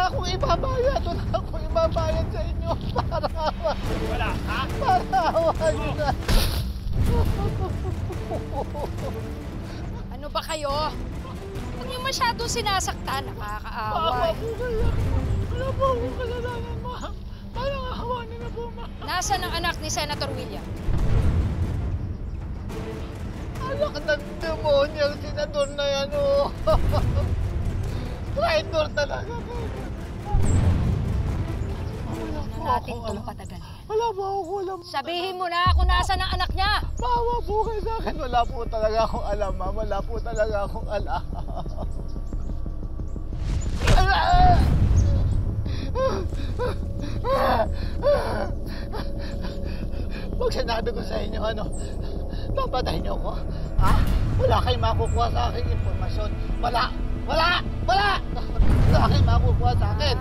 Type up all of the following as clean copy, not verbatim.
akong ibabayad. Wala akong ibabayad sa inyo. Para awa. Wala, ha? Para awa nyo na. Ano ba kayo? Huwag niyo masyadong sinasaktan. Nakakaawa. Wala po akong kasalanan, ma'am. Parang awa niyo na po, ma'am. Nasaan ang anak ni Senator William? Anak ng demonyang senador na yan, oh. Traitor talaga po. Na natin itong patagalin. Wala po ako alam. Sabihin mo na kung nasaan ang anak niya. Bawa po kayo sa akin. Wala po talaga akong alam, ma'am. Wala po talaga akong alam. Pag sinabi ko sa inyo, papatay niyo ako. Ha? Wala kayong makukuha sa aking impormasyon. Wala! Wala! Wala! Wala kayong makukuha sa akin.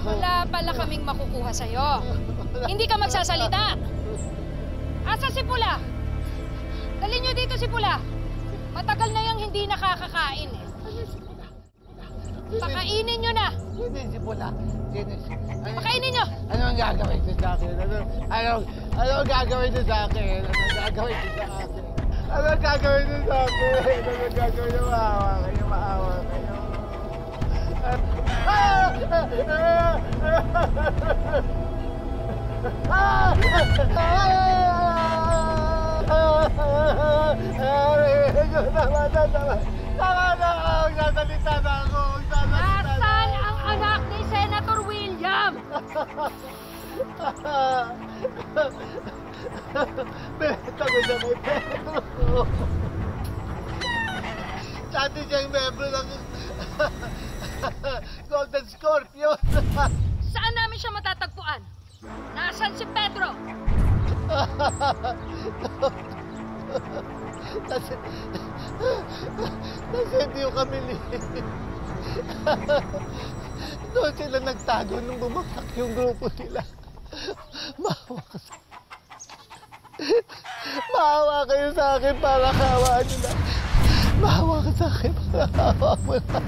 Wala pala kaming makukuha sa'yo. Hindi ka magsasalita. Asa si Pula? Dali niyo dito si Pula. Matagal na yung hindi nakakakain eh. Pakainin niyo na. Sino si Pula? Pakainin niyo. Ano ang gagawin niyo sa akin? Ano ang gagawin niyo sa akin? Ano ang gagawin niyo sa akin? Ano ang gagawin niyo sa akin? Ano ang gagawin niyo? Maawa kayo, maawa kayo. Tama na! Magsasalita na ako! Nasaan ang anak ni Senator William? Benta ko siya kay Pedro. Dati siyang membro ng Golden Scorpion. Saan namin siya matatagpuan? Nasaan si Pedro? Kasi hindi yung kami doon sila nagtago nung bumagsak yung grupo nila. Maawa kayo sa akin para kawaan nyo na. Maawa ka sa akin para kawaan mo na.